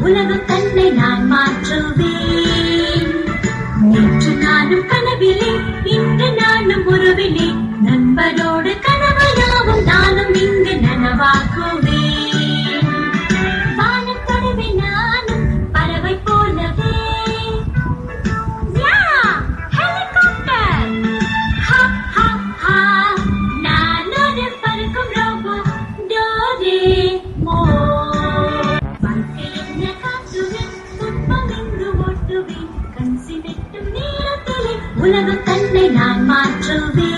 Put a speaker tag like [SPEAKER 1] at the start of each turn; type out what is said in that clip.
[SPEAKER 1] உலகம் தன்னை நான் மாற்றுவேன். நேற்று நானும் கனவிலே, இன்று நானும் உறவிலே, நண்பரோடு கனவு யாவும் நானும் இங்கு நனவாக்குவேன். வானம் தடவி நானும் பறவை போலவே, ஹெலிகாப்டர், நான் ஒரு பறக்கும் ரோபோ டோரேமோன். உலகம் தன்னை நான் மாற்றுவேன்.